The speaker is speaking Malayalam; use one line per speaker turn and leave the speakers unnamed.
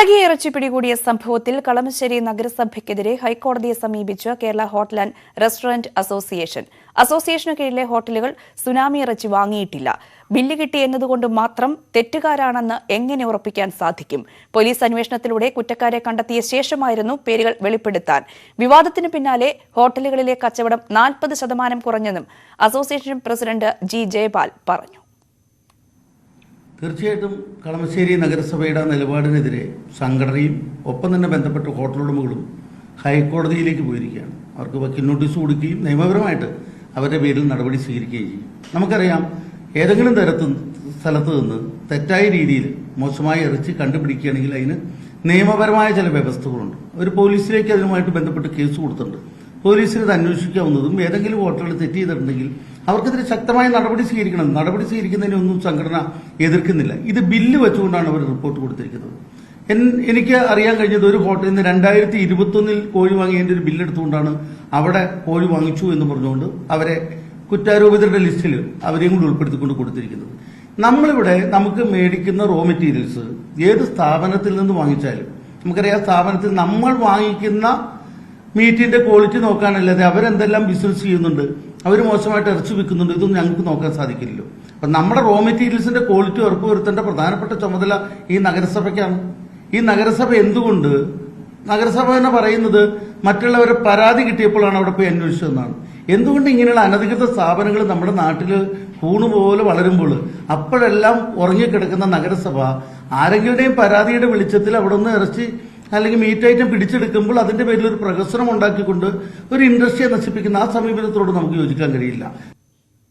പഴകിയ ഇറച്ചി പിടികൂടിയ സംഭവത്തിൽ കളമശ്ശേരി നഗരസഭയ്ക്കെതിരെ ഹൈക്കോടതിയെ സമീപിച്ച കേരള ഹോട്ടൽ ആൻഡ് റെസ്റ്റോറന്റ് അസോസിയേഷന് കീഴിലെ ഹോട്ടലുകൾ സുനാമി ഇറച്ചി വാങ്ങിയിട്ടില്ല. ബില്ല് കിട്ടി എന്നതുകൊണ്ട് മാത്രം തെറ്റുകാരാണെന്ന് എങ്ങനെ ഉറപ്പിക്കാൻ സാധിക്കും? പോലീസ് അന്വേഷണത്തിലൂടെ കുറ്റക്കാരെ കണ്ടെത്തിയ ശേഷമായിരുന്നു പേരുകൾ വെളിപ്പെടുത്താൻ. വിവാദത്തിന് പിന്നാലെ ഹോട്ടലുകളിലെ കച്ചവടം 40% കുറഞ്ഞെന്നും അസോസിയേഷൻ പ്രസിഡന്റ് ജി ജയപാൽ പറഞ്ഞു.
തീർച്ചയായിട്ടും കളമശ്ശേരി നഗരസഭയുടെ നിലപാടിനെതിരെ സംഘടനയും ഒപ്പം തന്നെ ബന്ധപ്പെട്ട ഹോട്ടൽ ഉടമകളും ഹൈക്കോടതിയിലേക്ക് പോയിരിക്കുകയാണ്. അവർക്ക് വക്കീൽ നോട്ടീസ് കൊടുക്കുകയും നിയമപരമായിട്ട് അവരുടെ പേരിൽ നടപടി സ്വീകരിക്കുകയും ചെയ്യും. നമുക്കറിയാം, ഏതെങ്കിലും സ്ഥലത്ത് നിന്ന് തെറ്റായ രീതിയിൽ മോശമായ ഇറച്ചി കണ്ടുപിടിക്കുകയാണെങ്കിൽ അതിന് നിയമപരമായ ചില വ്യവസ്ഥകളുണ്ട്. ഒരു പോലീസിലേക്ക് അതിനുമായിട്ട് ബന്ധപ്പെട്ട് കേസ് കൊടുത്തിട്ടുണ്ട്. പോലീസിന് ഇത് അന്വേഷിക്കാവുന്നതും ഏതെങ്കിലും ഹോട്ടലുകൾ തെറ്റ് ചെയ്തിട്ടുണ്ടെങ്കിൽ അവർക്കെതിരെ ശക്തമായ നടപടി സ്വീകരിക്കണം. നടപടി സ്വീകരിക്കുന്നതിനൊന്നും സംഘടന എതിർക്കുന്നില്ല. ഇത് ബില്ല് വെച്ചുകൊണ്ടാണ് അവർ റിപ്പോർട്ട് കൊടുത്തിരിക്കുന്നത്. എനിക്ക് അറിയാൻ കഴിഞ്ഞത് ഒരു ഹോട്ടലിൽ നിന്ന് 2021 കോഴി വാങ്ങിയതിന്റെ ഒരു ബില്ലെടുത്തുകൊണ്ടാണ് അവിടെ കോഴി വാങ്ങിച്ചു എന്ന് പറഞ്ഞുകൊണ്ട് അവരെ കുറ്റാരോപിതരുടെ ലിസ്റ്റിൽ അവരെയും കൂടി ഉൾപ്പെടുത്തിക്കൊണ്ട് കൊടുത്തിരിക്കുന്നത്. നമ്മളിവിടെ നമുക്ക് മേടിക്കുന്ന റോ മെറ്റീരിയൽസ് ഏത് സ്ഥാപനത്തിൽ നിന്ന് വാങ്ങിച്ചാലും നമുക്കറിയാം, സ്ഥാപനത്തിൽ നമ്മൾ വാങ്ങിക്കുന്ന മീറ്റിന്റെ ക്വാളിറ്റി നോക്കാനല്ലാതെ അവരെന്തെല്ലാം ബിസിനസ് ചെയ്യുന്നുണ്ട്, അവർ മോശമായിട്ട് ഇറച്ചി വിൽക്കുന്നുണ്ട്, ഇതൊന്നും ഞങ്ങൾക്ക് നോക്കാൻ സാധിക്കില്ലല്ലോ. അപ്പൊ നമ്മുടെ റോ മെറ്റീരിയൽസിന്റെ ക്വാളിറ്റി ഉറപ്പുവരുത്തേണ്ട പ്രധാനപ്പെട്ട ചുമതല ഈ നഗരസഭയ്ക്കാണ്. ഈ നഗരസഭ എന്തുകൊണ്ട്, നഗരസഭ തന്നെ പറയുന്നത് മറ്റുള്ളവരെ പരാതി കിട്ടിയപ്പോഴാണ് അവിടെ പോയി അന്വേഷിച്ചതെന്നാണ്. എന്തുകൊണ്ട് ഇങ്ങനെയുള്ള അനധികൃത സ്ഥാപനങ്ങൾ നമ്മുടെ നാട്ടിൽ കൂണുപോലെ വളരുമ്പോൾ അപ്പോഴെല്ലാം ഉറങ്ങിക്കിടക്കുന്ന നഗരസഭ ആരെങ്കിലുടെയും പരാതിയുടെ വെളിച്ചത്തിൽ അവിടെ നിന്ന് ഇറച്ചി അല്ലെങ്കിൽ മീറ്റ് ഐറ്റം പിടിച്ചെടുക്കുമ്പോൾ അതിന്റെ പേരിൽ ഒരു പ്രഹസനം ഉണ്ടാക്കിക്കൊണ്ട് ഒരു ഇൻഡസ്ട്രിയെ നശിപ്പിക്കുന്ന ആ സമീപനത്തോട് നമുക്ക് യോജിക്കാൻ കഴിയില്ല.